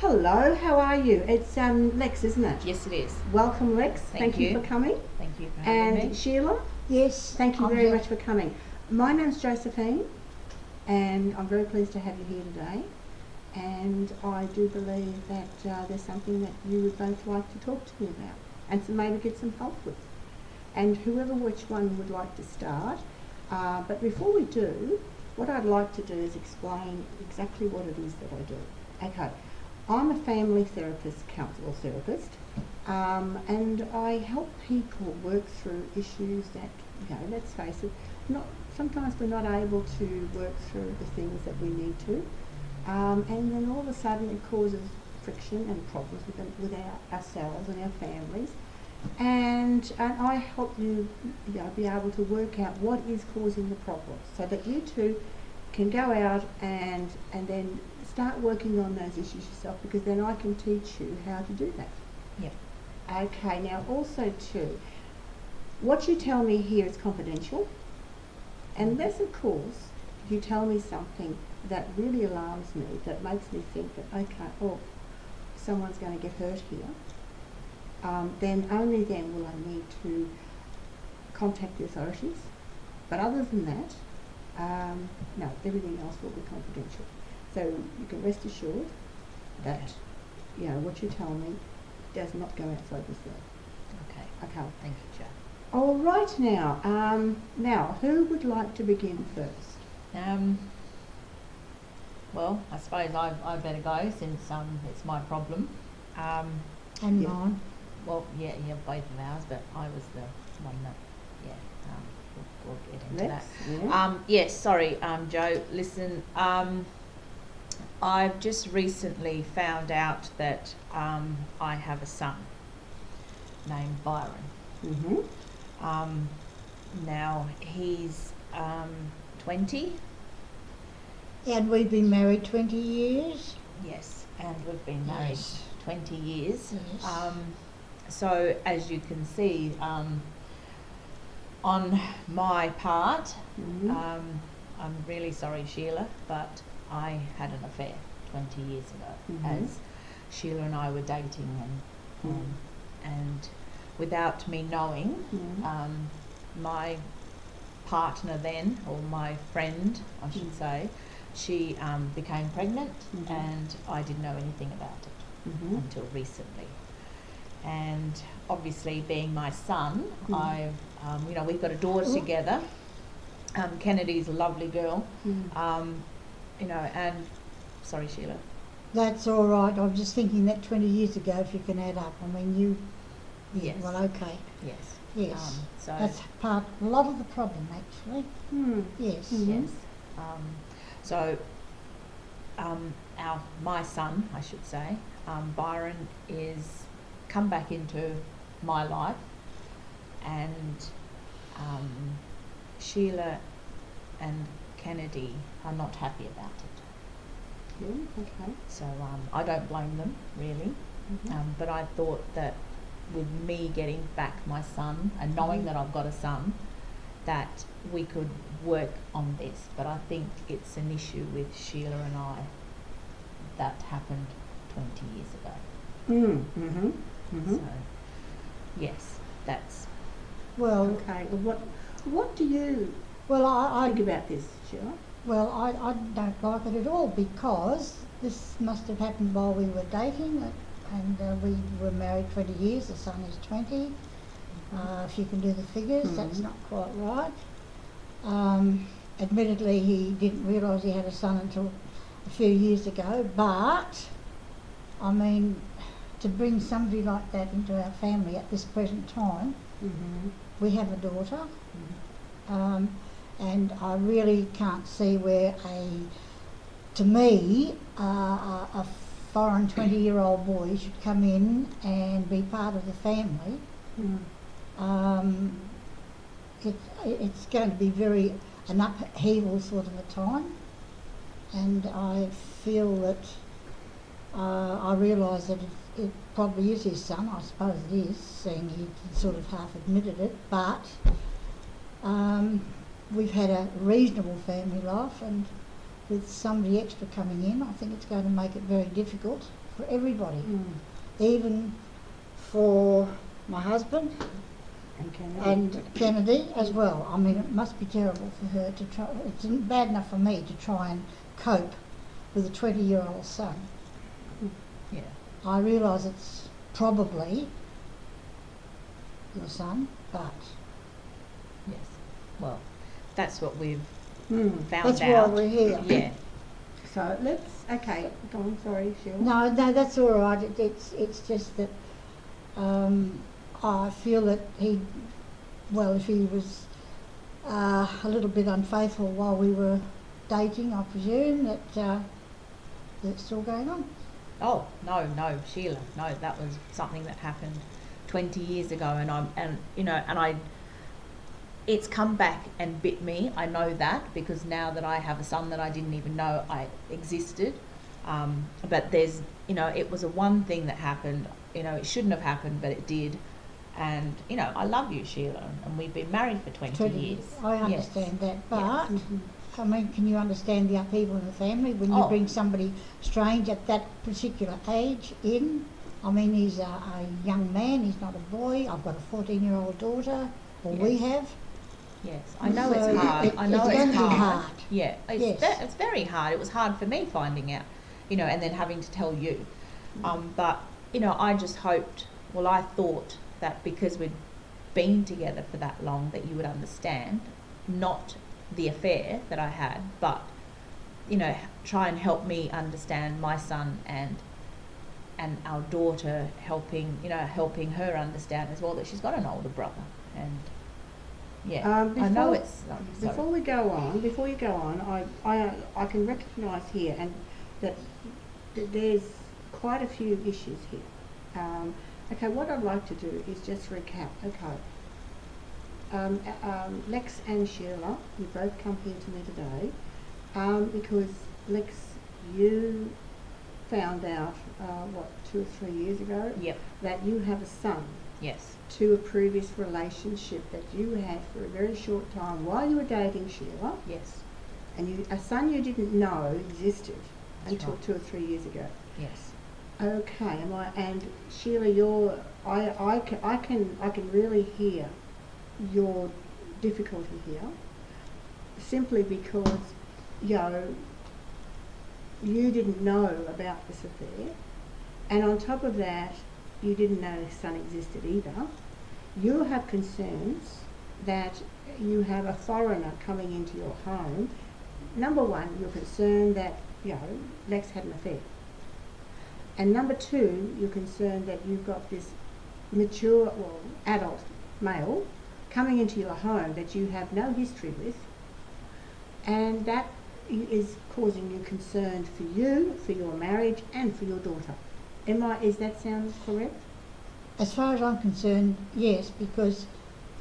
Hello, how are you? It's Lex, isn't it? Yes, it is. Welcome, Lex. Thank you you for coming. Thank you for having And me. Sheila, Yes. thank you I'm very here. much for coming. My name's Josephine, and I'm very pleased to have you here today. And I do believe that there's something that you would both like to talk to me about, and so maybe get some help with. And which one would like to start. But before we do, what I'd like to do is explain exactly what it is that I do. Okay. I'm a family therapist, counsellor therapist, and I help people work through issues that, let's face it, sometimes we're not able to work through the things that we need to, and then all of a sudden it causes friction and problems with ourselves and our families, and I help you, be able to work out what is causing the problem, so that you two can go out and then start working on those issues yourself, because then I can teach you how to do that. Yep. Okay, now also too, what you tell me here is confidential, unless of course you tell me something that really alarms me, that makes me think that, okay, someone's going to get hurt here, then only then will I need to contact the authorities. But other than that, no, everything else will be confidential. So you can rest assured that, what you tell me does not go outside this room. Okay. Okay. Thank you, Jo. All right now. Now, who would like to begin first? Well, I suppose I better go since it's my problem. And Yeah. mine. Well, yeah, both of ours, but I was the one that, we'll get into Lex? that. Yeah. Yes, sorry, Jo. Listen, I've just recently found out that I have a son named Byron. Mm-hmm. Now he's 20. And we've been married 20 years. Yes, and we've been married Yes. 20 years. Yes. So as you can see, on my part, Mm-hmm. I'm really sorry, Sheila, but I had an affair 20 years ago, Mhm. as Sheila and I were dating, and without me knowing, Mhm. my partner then, or my friend, I should Mm. say, she became pregnant, Mhm. and I didn't know anything about it Mm-hmm. until recently. And obviously, being my son, Mm. we've got a daughter Oh. together. Kennedy's a lovely girl, Mm. and sorry, Sheila. That's all right. I was just thinking that 20 years ago, if you can add up. I mean, Yes. Well, okay. Yes. Yes. So That's a lot of the problem, actually. Mm. Yes. Mhm. yes. So my son, I should say, Byron, is come back into my life, and Sheila and Kennedy are not happy about it. Yeah, okay. So I don't blame them, really. Mhm. But I thought that with me getting back my son and knowing Mhm. that I've got a son, that we could work on this. But I think it's an issue with Sheila and I that happened 20 years ago. Mm-hmm. Mm-hmm. So, yes, that's... Well, Okay. Well, what do you well, I think about this, Sheila? Well, I don't like it at all, because this must have happened while we were dating, and we were married 20 years. The son is 20. If you can do the figures, that's Mhm. not quite right. Admittedly, he didn't realise he had a son until a few years ago, but I mean, to bring somebody like that into our family at this present time, Mm-hmm. we have a daughter. And I really can't see where to me, a foreign 20-year-old boy should come in and be part of the family. Mm. It's going to be an upheaval sort of a time, and I feel that I realise that it probably is his son. I suppose it is, seeing he sort of half admitted it, but we've had a reasonable family life, and with somebody extra coming in, I think it's going to make it very difficult for everybody, even for my husband and Kennedy as well. I mean, it must be terrible for her to try. It's bad enough for me to try and cope with a 20-year-old son. Yeah. I realise it's probably your son, but Yes. Well, that's what we've found that's out. why we're here. Yeah. So okay, go on, sorry, Sheila. No, that's all right. It's just that I feel that if he was a little bit unfaithful while we were dating, I presume that that's still going on. Oh, no, Sheila, no, that was something that happened 20 years ago, it's come back and bit me. I know that because now that I have a son that I didn't even know I existed. But there's, it was a one thing that happened, it shouldn't have happened, but it did. And, I love you, Sheila, and we've been married for 20 years. I understand that, but Yes. I mean, can you understand the upheaval in the family when you bring somebody strange at that particular age in? I mean, he's a young man, he's not a boy. I've got a 14-year-old daughter, or we have. Yes, I know So it's hard. it's It's going to be hard. Yeah, Yes. It's very hard. It was hard for me finding out, and then having to tell you. But, I just hoped, I thought that because we'd been together for that long that you would understand, not the affair that I had, but, try and help me understand my son and our daughter, helping her understand as well that she's got an older brother. And I know it's Before you go on, I can recognise here and that there's quite a few issues here. Okay, what I'd like to do is just recap. Okay, Lex and Sheila, you both come here to me today because Lex, you found out 2 or 3 years ago that you have a son. Yes. To a previous relationship that you had for a very short time while you were dating Sheila. Yes. And a son you didn't know existed until right. 2 or 3 years ago. Yes. Okay, and Sheila, I can really hear your difficulty here, simply because you didn't know about this affair, and on top of that, you didn't know his son existed either. You have concerns that you have a foreigner coming into your home. Number one, you're concerned that, Lex had an affair. And number two, you're concerned that you've got this mature, adult male coming into your home that you have no history with, and that is causing you concern for you, for your marriage, and for your daughter. Is that sound correct? As far as I'm concerned, yes, because,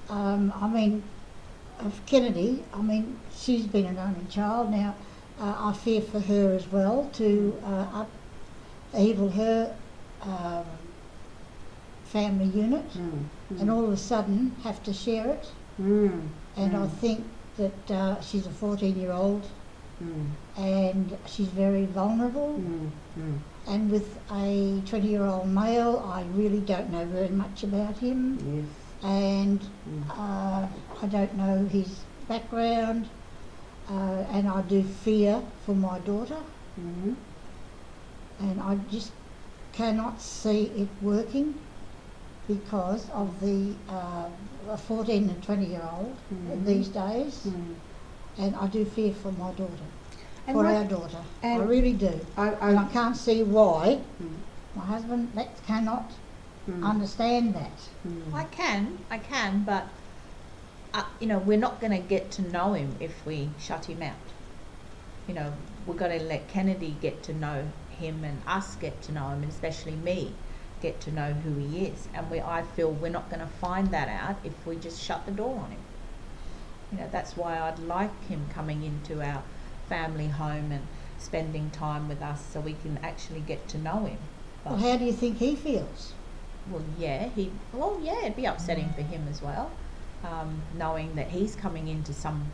of Kennedy, she's been an only child. Now, I fear for her as well to upheaval her family unit and all of a sudden have to share it. And I think that she's a 14-year-old and she's very vulnerable. And with a 20-year-old male, I really don't know very much about him. Yes. And I don't know his background, and I do fear for my daughter. And I just cannot see it working because of the 14 and 20-year-old these days. And I do fear for my daughter. And our daughter. I really do. And I can't see why my husband cannot understand that. I can, but we're not going to get to know him if we shut him out. We're going to let Kennedy get to know him and us get to know him, and especially me get to know who he is. And I feel we're not going to find that out if we just shut the door on him. That's why I'd like him coming into our family home and spending time with us so we can actually get to know him. Well, how do you think he feels? It'd be upsetting for him as well, knowing that he's coming into some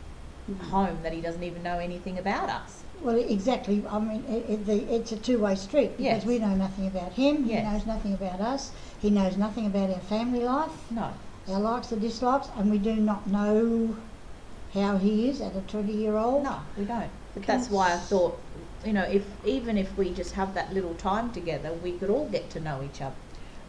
home that he doesn't even know anything about us. Well, exactly. I mean, it's a two-way street because Yes. we know nothing about him. Yes. He knows nothing about us. He knows nothing about our family life, No. our likes and dislikes, and we do not know how he is at a 20-year-old. No, we don't. But that's why I thought, even if we just have that little time together, we could all get to know each other.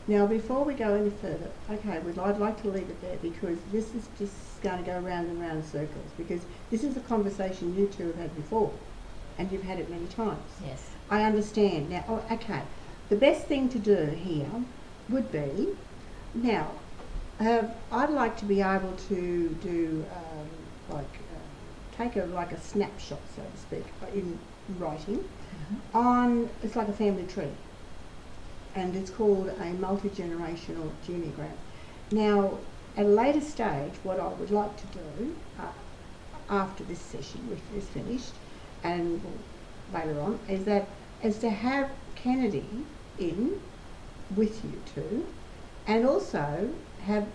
Now, before we go any further, okay, I'd like to leave it there because this is just going to go round and round in circles because this is a conversation you two have had before and you've had it many times. Yes. I understand. Now, okay, the best thing to do here would be, now, I'd like to be able to do, take a snapshot, so to speak, in writing, on, it's like a family tree. And it's called a multi-generational genealogram. Now, at a later stage, what I would like to do after this session is finished, and later on, is to have Kennedy in with you two, and also have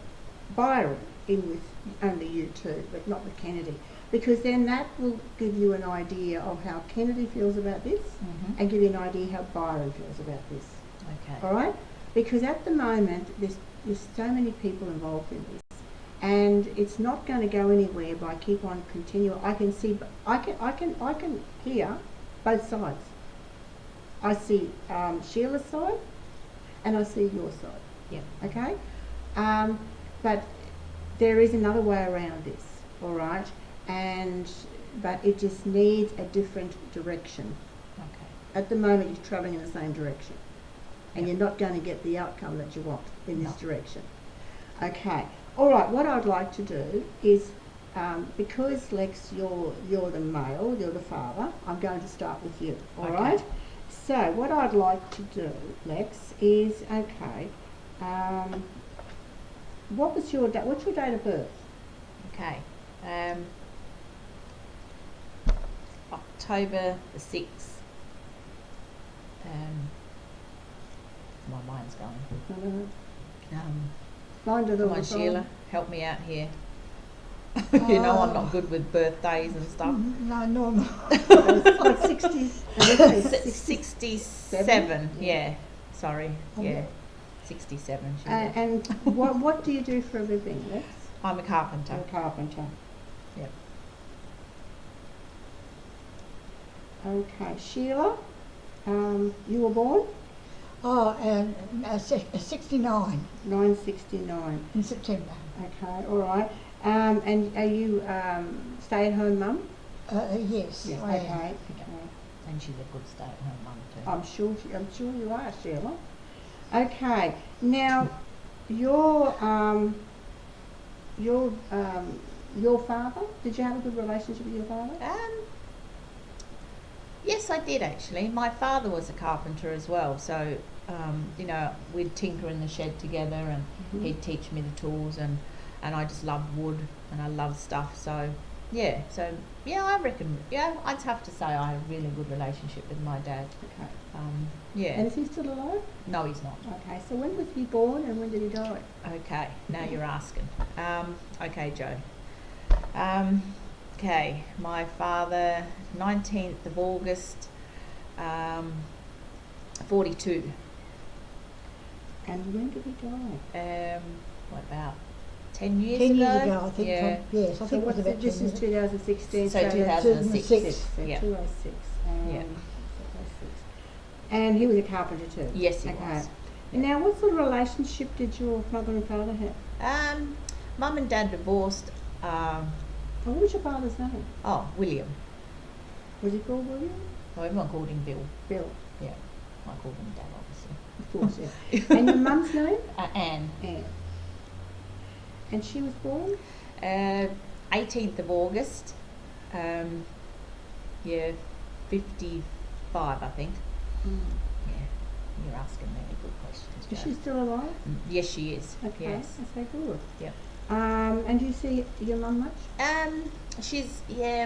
Byron in with only you two, but not with Kennedy, because then that will give you an idea of how Kennedy feels about this, and give you an idea how Byron feels about this. Okay. All right, because at the moment there's so many people involved in this, and it's not going to go anywhere by keep on continuing. I can see, I can hear both sides. I see Sheila's side, and I see your side. Yeah. Okay, but there is another way around this. All right, but it just needs a different direction. Okay. At the moment, you're travelling in the same direction. And Yep. you're not going to get the outcome that you want in this No. direction. Okay. All right. What I'd like to do is, because Lex, you're the male, you're the father. I'm going to start with you. All Okay. right. So what I'd like to do, Lex, is okay. What's your date of birth? Okay. October the 6th. My mind's going. Mine do the Come on, all the time. Sheila, help me out here. You know I'm not good with birthdays and stuff. No, normal. It's like 60. 67, yeah. Sorry, yeah. 67, Sheila. And what do you do for a living, Lex? I'm a carpenter. I'm a carpenter. Yep. Okay, Sheila, you were born Oh, and 69 969. in September. Okay, all right. And are you stay-at-home mum? Yes, Yes. I am. Okay. And she's a good stay-at-home mum too. I'm sure you are, Sheila. Okay. Now, your father. Did you have a good relationship with your father? Yes, I did actually. My father was a carpenter as well, so we'd tinker in the shed together, and he'd teach me the tools, and I just loved wood and I loved stuff. So I reckon I'd have to say I had a really good relationship with my dad. Okay. And is he still alive? No, he's not. Okay. So when was he born and when did he die? Okay, now you're asking. Okay, Joe. Okay, my father, 19th of August, 42. And when did he die? About 10 years 10 ago? years ago, I think. Yeah. Yes, I think it was about 10 this is years. 2016. So 2006. 2006. Yeah. 206. Yeah. 206. And he was a carpenter too? Yes, he Okay. was. And now, what sort of relationship did your mother and father have? Mum and Dad divorced. What was your father's name? William. Was he called William? Well, everyone called him Bill. Bill, Yeah, I called him Dad, obviously. of course, yeah. And your mum's name? Anne. Anne. And she was born? 18th of August. 55, I think. Yeah, you're asking really good questions, Is Jo. she still alive? Yes, she is. Okay, Yes. that's very good. Yep. And do you see your mum much?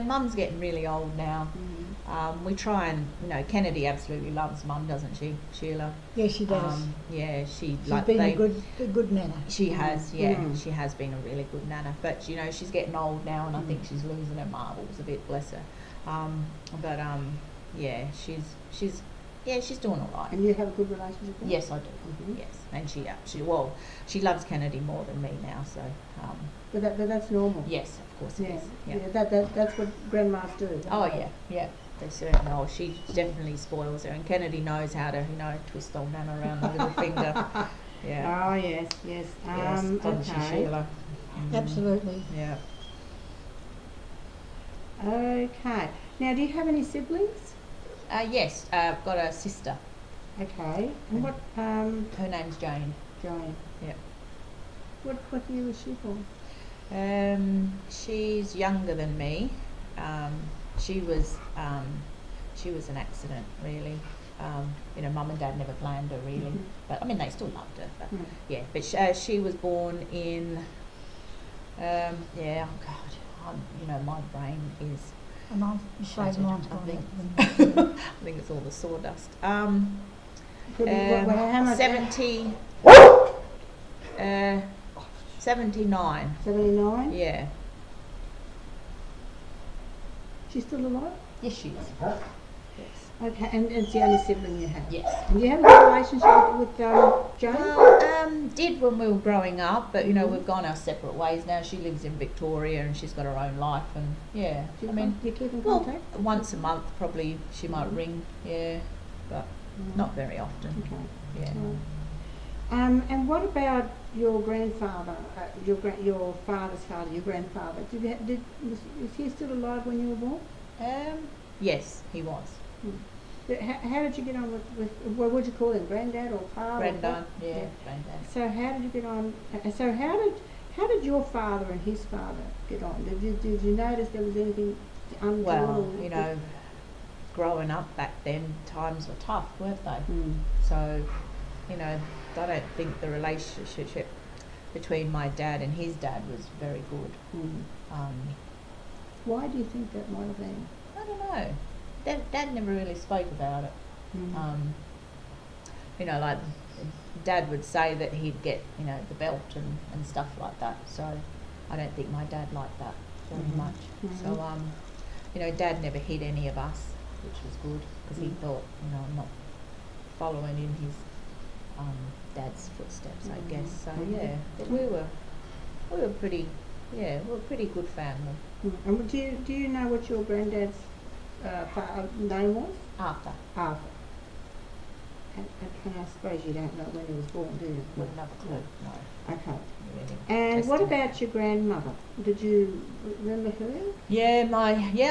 Mum's getting really old now. We try and, Kennedy absolutely loves Mum, doesn't she, Sheila? Yes, she does. Yeah, She's been a good nana. She has, she has been a really good nana. But she's getting old now, and I think she's losing her marbles a bit. Bless her. She's doing all right. And you have a good relationship with her? Yes, I do. Mm-hmm. Yes, and she loves Kennedy more than me now. So. But that's normal. Yes, of course it is. Yeah. That's what grandmas do. Oh yeah. They certainly are. She definitely spoils her, and Kennedy knows how to, twist old Nana around the little finger. Yeah. Oh yes. Doesn't she, Okay. Sheila? Absolutely. Yeah. Okay. Now, do you have any siblings? Yes, I've got a sister. Okay. And what? Her name's Jane. Jane. Yeah. What year was she born? She's younger than me. She was an accident, really. Mum and Dad never planned her, really. Mm-hmm. But they still loved her. But Mm. yeah, but she was born in. Oh God, my brain is. And I'm afraid shattered, mine's I gone think. out. I think it's all the sawdust. Could be, how much? 79. 79. Yeah. She's still alive? Yes, she is. Yes. Okay, and it's the only sibling you have? Yes. And you have a good relationship with Jane? Well, did when we were growing up, but we've gone our separate ways now. She lives in Victoria and she's got her own life, and yeah. Do you keep in contact? Once a month probably she might ring, but not very often. Okay. Yeah. And what about your grandfather, your father's father, your grandfather? Was he still alive when you were born? Yes, he was. But how did you get on with what would you call him, granddad or father? Granddad, granddad. So how did you get on? So how did your father and his father get on? Did you notice there was anything untoward? Well, growing up back then, times were tough, weren't they? So, I don't think the relationship between my dad and his dad was very good. Why do you think that might have been? I don't know. Dad never really spoke about it. Like Dad would say that he'd get, the belt and stuff like that. So I don't think my dad liked that very much. So, Dad never hid any of us, which was good because he thought, I'm not following in his dad's footsteps, I guess. So but we were pretty good family. And do you know what your granddad's name was? Arthur. Arthur. And I suppose you don't know when he was born, do you? Wouldn't have a clue. No. Okay. Really And what testing it. about your grandmother? Did you remember her? Yeah,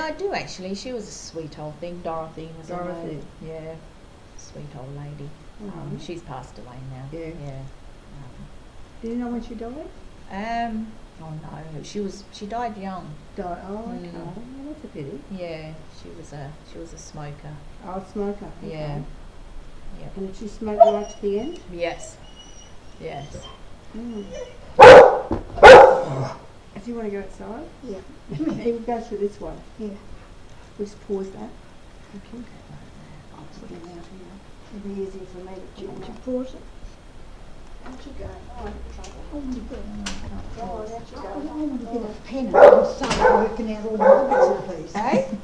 I do actually. She was a sweet old thing. Dorothy was her Dorothy. name. Yeah, sweet old lady. Oh. She's passed away now. Yeah. Yeah. Do you know when she died? Oh no, she died young. Died. Oh, okay. Well, that's a pity. Yeah, she was a smoker. Oh, smoker. Okay. Yeah. Yep. And did she smoke right to the end? Yes. Yes. Do you want to go outside? Yeah. He would go through this way. Yeah. We'll just pause that. Okay. I'll put it out here. It'll be easier for me to Do you want to check. pause it? Out you go. Oh, I'm in trouble. Oh my God. Oh, out you I go. want to get a pen and start working out all my bits and pieces. Eh?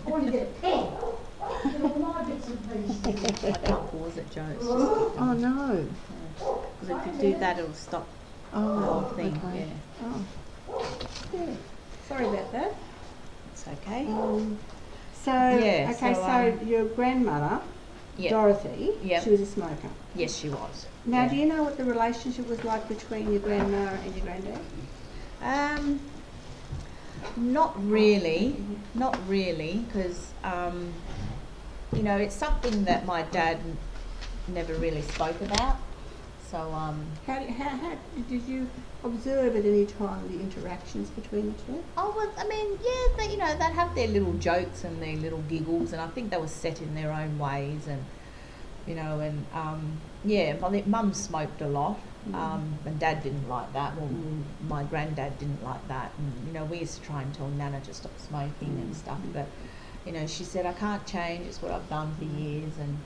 I want to get a pen. Get all my bits and pieces. I can't pause it, Joe. It's just Oh no. because if you do that, it'll stop the whole thing. Okay. Yeah, Oh. Yeah. Sorry about that. it's okay. So your grandmother, Yeah. Dorothy, Yep. she was a smoker. Yes, she was. Now, Yeah. do you know what the relationship was like between your grandma and your granddad? Not really, because it's something that my dad never really spoke about. So How did you observe at any time the interactions between the two? they'd have their little jokes and their little giggles, and I think they were set in their own ways, and Mum smoked a lot. And Dad didn't like that. Well, my granddad didn't like that, and we used to try and tell Nana to stop smoking and stuff. But she said, I can't change, it's what I've done for years, and,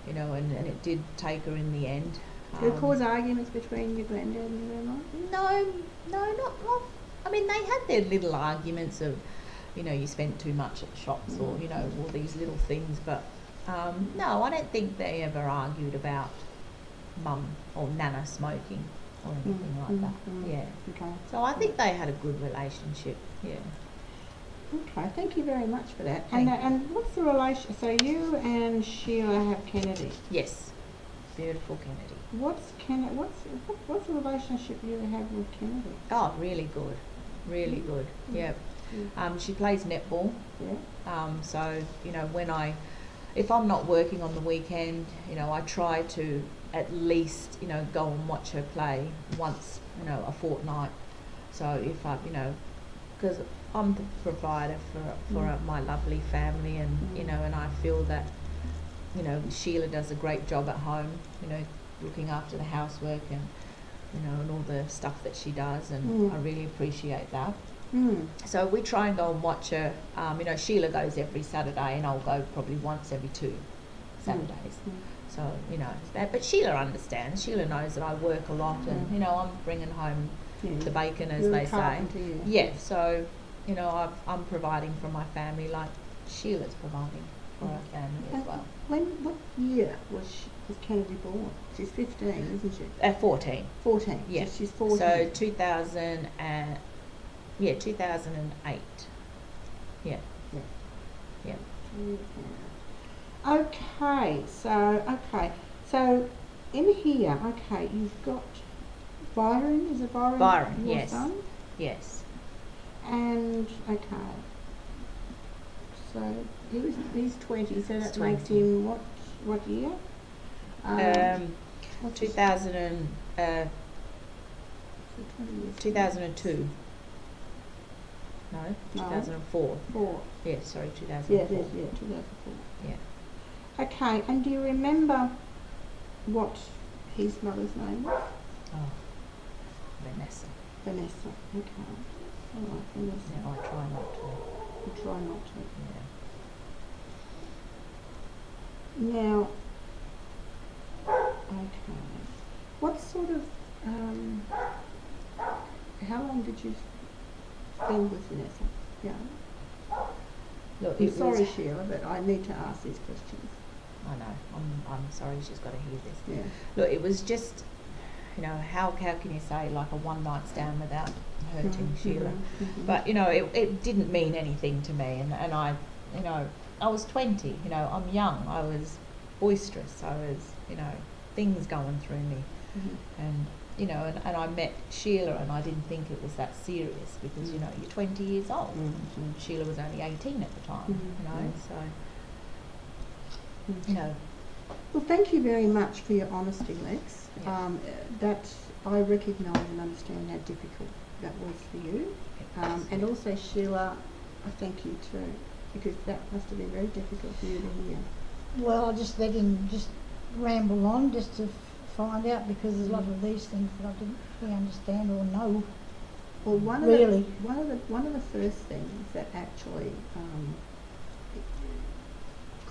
and it did take her in the end. Did it cause arguments between your granddad and your grandma? No, not. I mean, they had their little arguments of, you spent too much at the shops, or all these little things. But no, I don't think they ever argued about mum or nana smoking or anything like that. Yeah. Okay. So I think they had a good relationship. Yeah. Okay. Thank you very much for that. Thank you. And what's the relation? So you and Sheila have Kennedy. Yes. Beautiful Kennedy. What's the relationship you have with Kennedy? Oh, really good. Really good. Yeah. She plays netball. Yeah. So, if I'm not working on the weekend, I try to at least, go and watch her play once, a fortnight. So if I, because I'm the provider for my lovely family, and, and I feel that, Sheila does a great job at home, looking after the housework and, and all the stuff that she does, and I really appreciate that. So we try and go and watch her. Sheila goes every Saturday, and I'll go probably once every 2 Saturdays. So, but Sheila understands. Sheila knows that I work a lot, and, I'm bringing home the bacon, as You're they a say. carpenter, Yeah, so, I'm providing for my family like Sheila's providing for her family as well. What year was Kennedy born? She's 15, isn't she? 14. 14. Yeah. So she's 14. So 2008. Yeah. Yeah. Okay, so in here, you've got Byron. Is it Byron? Byron, your yes. son? Yes. And so he's 20. So that 20. makes him what year? 2000 and, so 20 years. 2002. No, 2004. 4. Yeah, sorry, 2004. Yeah, it is. Yeah, 2004. Yeah. Okay, and do you remember what his mother's name was? Oh, Vanessa. Vanessa. Okay. All right, Vanessa. Yeah, I try not to. You try not to. Yeah. Now, okay. What sort of, how long did you spend with Vanessa? Yeah. Look, I'm it sorry, was, Sheila, but I need to ask these questions. I know. I'm sorry. She's got to hear this. Yeah. Look, it was just, how can you say like a one night stand without hurting Sheila? But it didn't mean anything to me, and I, I was 20. I'm young. I was boisterous. I was, things going through me, and and I met Sheila, and I didn't think it was that serious because you're 20 years old. And Sheila was only 18 at the time. So Well, thank you very much for your honesty, Lex. Yeah. That I recognise and understand how difficult that was for you. And also, Sheila, I thank you too, because that must have been very difficult for you to hear. Well, I just let him just ramble on just to find out, because there's a lot of these things that I didn't really understand or know. Well, one of the first things that actually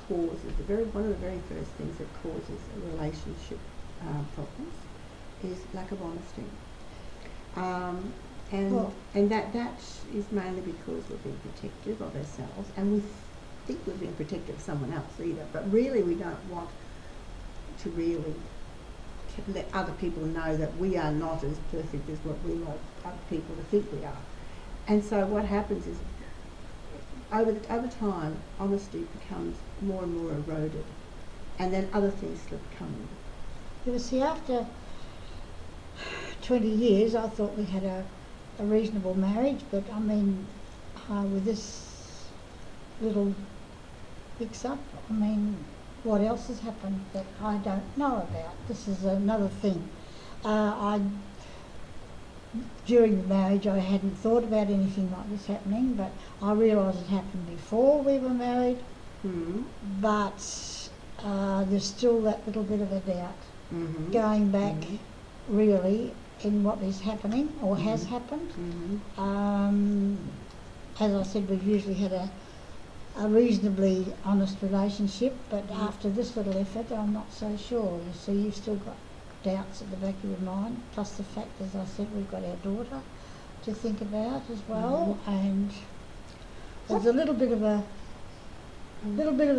causes one of the very first things that causes a relationship problems is lack of honesty. And that is mainly because we've been protective of ourselves, and we think we've been protective of someone else either. But really, we don't want to really let other people know that we are not as perfect as what we like other people to think we are. And so what happens is, over time, honesty becomes more and more eroded, and then other things start coming. You see, after 20 years, I thought we had a reasonable marriage, but I mean, with this little mix-up, I mean, what else has happened that I don't know about? This is another thing. During the marriage, I hadn't thought about anything like this happening, but I realised it happened before we were married. But there's still that little bit of a doubt going back, really, in what is happening or has happened. As I said, we've usually had a reasonably honest relationship, but after this little effort, I'm not so sure. You see, you've still got doubts at the back of your mind, plus the fact, as I said, we've got our daughter to think about as well, and there's a little bit of a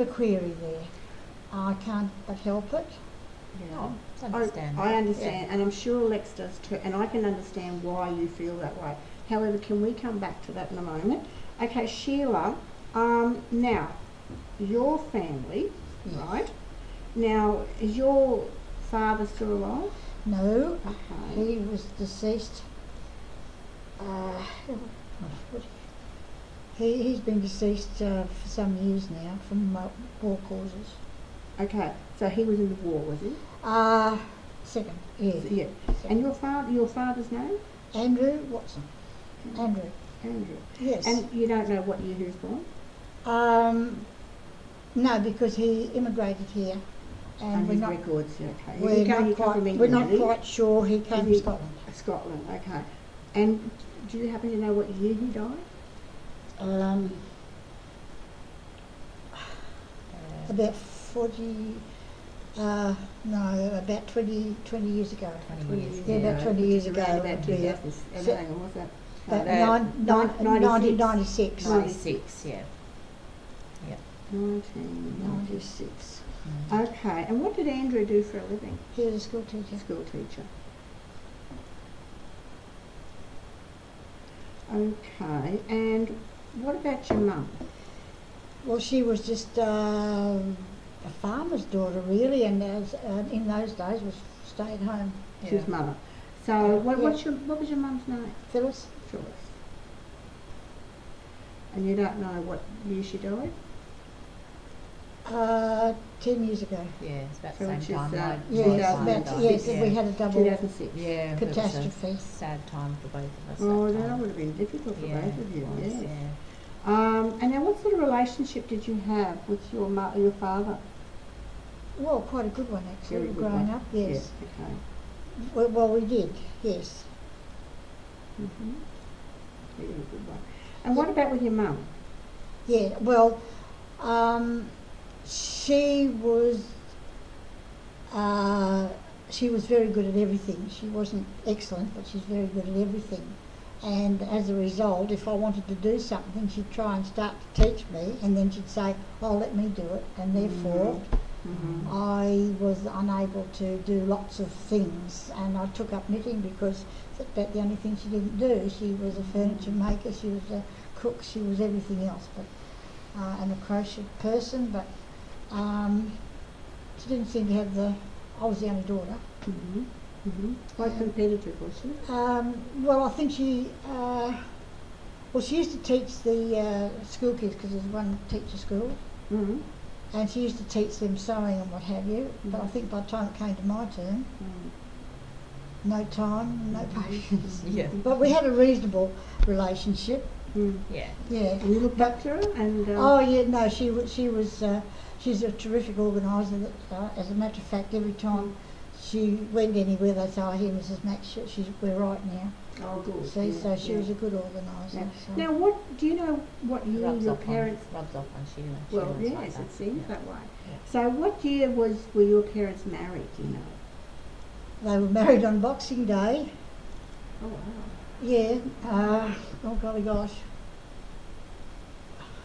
query there. I can't but help it. Yeah, it's understandable. I understand, and I'm sure Lex does too, and I can understand why you feel that way. However, can we come back to that in a moment? Okay, Sheila, now, your family, Yes. right? Now, is your father still alive? No, Okay. he was deceased. He's been deceased for some years now from war causes. Okay, so he was in the war, was he? Second, yeah. Yeah. And your father's name? Andrew Watson. Andrew. Andrew. Yes. And you don't know what year he was born? No, because he immigrated here, and we're his not. records, yeah, okay. We're He not come quite. from We're England, not did he? quite sure. He came Did from he- Scotland. Scotland, okay. And do you happen to know what year he died? About 40. No, about 20 years ago. 20 years. Yeah, about 20 years ago. Around about Yeah. 2000. So- Hang on, what's that? About Uh, 1996. 96, yeah. 1996. Mm. Okay, and what did Andrew do for a living? He was a school teacher. School teacher. Okay, and what about your mum? Well, she was just a farmer's daughter, really, and in those days was stay at home. She was mother. So what Yeah. what was your mum's name? Phyllis? Phyllis. And you don't know what year she died? 10 years ago. Yeah, it's about So the which same is, time. Yeah, Two it's thousand about, and died. yes, Yeah. we had a double 2006. Yeah, it was a catastrophe. sad time for both of us. Oh, that that time. would have been difficult for Yeah, both of you, it was, yes. yeah. And then what sort of relationship did you have with your father? Well, quite a good one actually, Very good growing one. up, yes. Yeah, okay. Well, we did, yes. Mm-hmm. Very good one. And what about with your mum? Yeah, well, she was very good at everything. She wasn't excellent, but she's very good at everything. And as a result, if I wanted to do something, she'd try and start to teach me, and then she'd say, "Oh, let me do it," and therefore Mm-hmm. I was unable to do lots of things, and I took up knitting because that's about the only thing she didn't do. She was a furniture maker, she was a cook, she was everything else, but and a crochet person, but she didn't seem to have I was the only daughter. Mm-hmm. Mm-hmm. Quite competitive, was she? Well, I think she used to teach the school kids because there's one teacher school, Mm-hmm. and she used to teach them sewing and what have you, but I think by the time it came to my turn, no time, no patience. Yeah. But we had a reasonable relationship. Mm. Yeah. Yeah. And you looked up to her, and Oh yeah, no, she was. She's a terrific organiser. As a matter of fact, every time she went anywhere, they say, "Oh, here, Mrs. Max, we're right now." oh, good. See, Yeah, so she yeah. was a good organiser. Yeah. So. Now, what do you know? What year Rubs your off parents? rubs off on Sheila. Well, Sheila's like yes, that. it seems Yeah. that way. Yeah. So, what year were your parents married? Do you know? They were married on Boxing Day. Oh wow. Yeah. Oh golly gosh.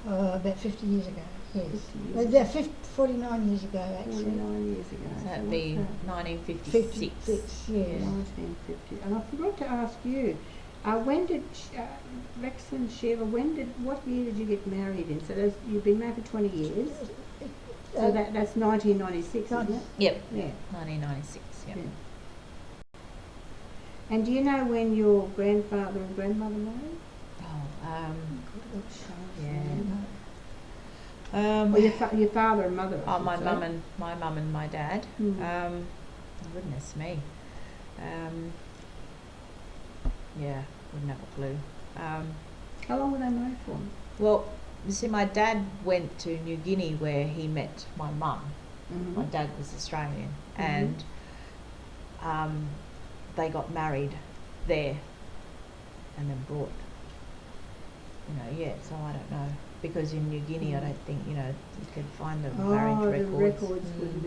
About 50 years ago. Yes. 50 years They're 49 years ago actually. 49 years ago. So that'd what's be that? 1956. 56. Yes. 1950. And I forgot to ask you, when did Rex and Sheila? What year did you get married in? So you've been married for 20 years. So that's 1996, isn't it? Yep. Yeah. 1996. Yep. Yeah. And do you know when your grandfather and grandmother married? Oh, Yeah. yeah. Well, your father and mother. I Oh, should my say. mum and my dad. Mm. Goodness me. Yeah, wouldn't have a clue. How long were they married for? Well, you see, my dad went to New Guinea where he met my mum. Mm-hmm. My dad was Australian, Mhm. and they got married there, and then brought. So I don't know. because in New Guinea, I don't think, you could find the Oh, marriage the records. records wouldn't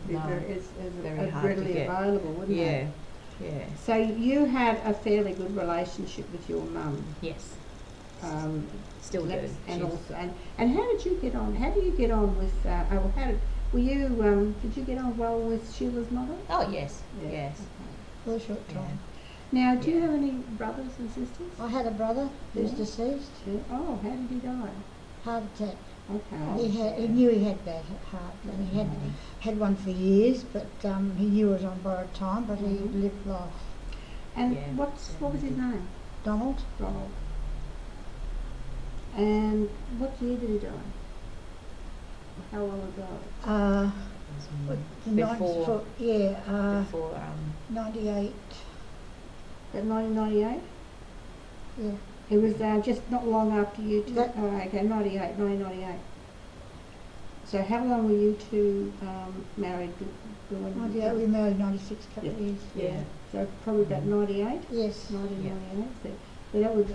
be No, as very hard to readily get. available, wouldn't Yeah, they? yeah, So you had a fairly good relationship with your mum. yes, Um, still do. Lex, and She's- also, and how did you get on? How do you get on with? Were you? Did you get on well with Sheila's mother? Oh, yes, Yeah. yes. For a short Yeah. time. Now, do you Yeah. have any brothers and sisters? I had a brother who's Yeah. deceased, Yeah. Oh, how did he die? heart attack. Okay. He knew he had bad heart, and he had one for years, but he knew it was on borrowed time, but he Mhm. lived life. And Yeah. what was his name? Donald, Ronald. And what year did he die? How long ago? what, the Before, 98, At 1998? yeah. It was just not long after you two. That- 1998. So how long were you two married? When 98, we married 96, couple of years. Yeah. So probably about 98? Yes. 1998. So that was.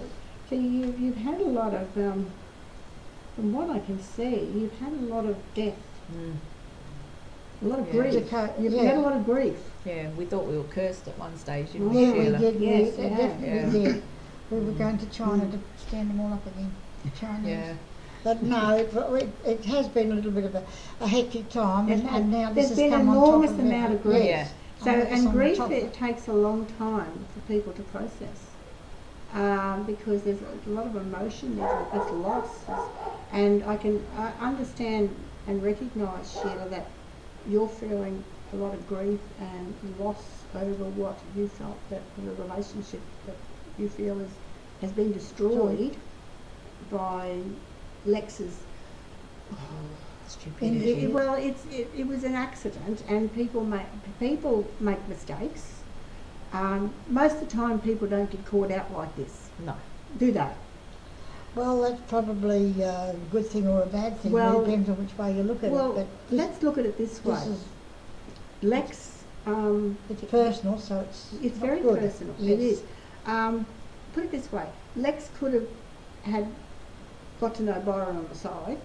So you've had a lot of, from what I can see, you've had a lot of death, a lot of Yeah. grief. You've Yeah. had a lot of grief. yeah, we thought we were cursed at one stage, didn't Yeah, Yeah, we, we Sheila? did, Yes, we you have. definitely Yeah. did. We were going to China to stand them all up again, the Chinese. Yeah, But no, it has been a little bit of a hectic time, It and, has. and now this There's has been come on enormous top of amount of grief. Yeah. So, And it's and on the grief, top of it it. takes a long time for people to process, because there's a lot of emotion, there's loss, and I can understand and recognise, Sheila, that you're feeling a lot of grief and loss over what you felt, that the relationship that you feel has been destroyed by Lex's. stupidity. It was an accident, and people make mistakes. Most of the time, people don't get caught out like this, No. do they? Well, that's probably a good thing or a bad thing. Well- It depends on which way you look at Well, it. But this, let's look at it this way. this is Lex, it's personal, so it's not very good. personal. Yes. It is. Put it this way: Lex could have had got to know Byron on the side,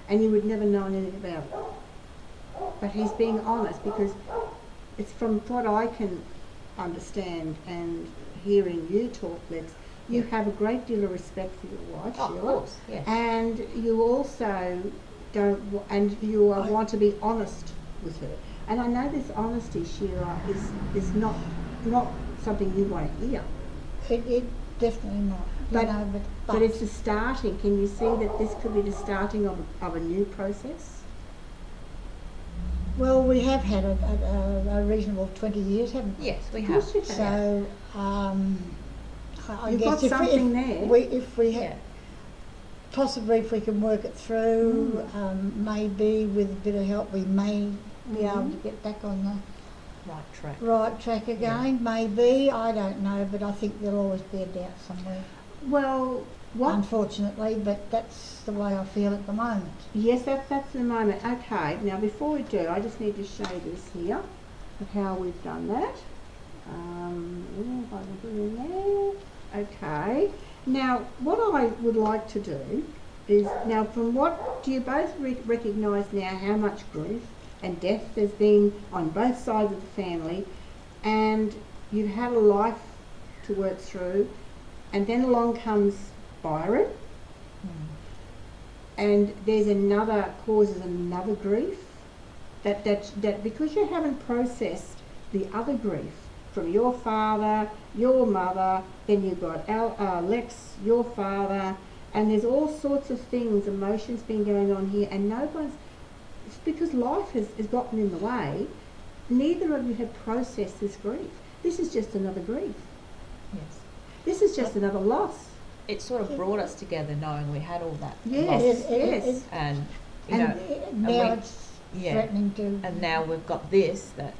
and you would never know anything about it. But he's being honest, because it's from what I can understand and hearing you talk, Lex. You have a great deal of respect for your wife, Oh, Sheila, of course, yes. and you also and you want to be honest with her. And I know this honesty, Sheila, is not something you want to hear. It definitely not. But- you know, But it's the starting. Can you see that this could be the starting of a new process? well, we have had a reasonable 20 years, haven't we? Yes, we Of have. course you have. So, I You've guess got something there. if we Yeah. possibly if we can work it through, maybe with a bit of help, we may be able to get back on the Right track. right track again. Maybe, I don't know, but I think there'll always be a doubt somewhere. Well, what? Unfortunately, but that's the way I feel at the moment. Yes, that's the moment. Okay, now before we do, I just need to show this here of how we've done that. If I can put it in there. Okay. Now, what I would like to do is, now from what, do you both recognise now how much grief and death there's been on both sides of the family, and you've had a life to work through, and then along comes Byron, and there's causes another grief, that because you haven't processed the other grief from your father, your mother, then you've got Lex, your father, and there's all sorts of things, emotions been going on here, and it's because life has gotten in the way. Neither of you have processed this grief. This is just another grief. Yes. This is just another loss. It sort of brought us together knowing we had all that Yes, loss. yes. And, And now we- it's yeah. threatening to. And now we've got this that,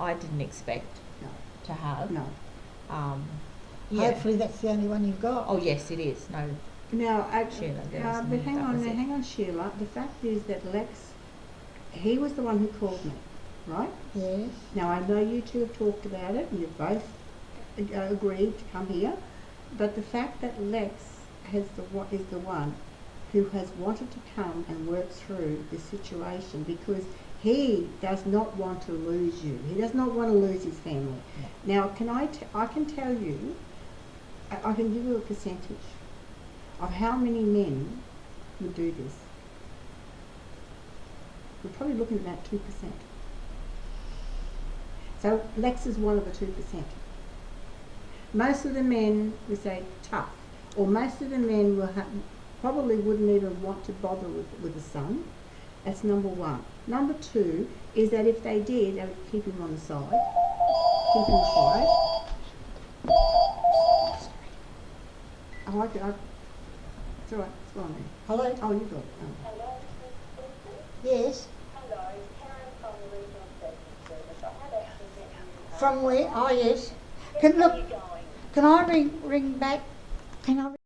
I didn't expect No. to have. No. Yeah. Hopefully that's the only one you've got. Oh, yes, it is. No, Now, Sheila, there was but no- hang that on, was it. hang on, Sheila. The fact is that Lex, he was the one who called me, right? Yes. Now, I know you two have talked about it, and you've both agreed to come here, but the fact that Lex is the one who has wanted to come and work through this situation because he does not want to lose you. He does not want to lose his family. Now, I can tell you, I can give you a percentage of how many men would do this. We're probably looking at about 2%. So Lex is one of the 2%. Most of the men would say tough, or most of the men will probably wouldn't even want to bother with the son. That's number one. Number two is that if they did, they would keep him on the side, keep him quiet. I like it. It's all right. It's fine. Hello? Oh, you got it. Oh. Hello, Yes. hello, Karen from the Regional Assessment Service. I have actually met you. From where? Oh, yes. How Look, are you going? can I ring back? Can I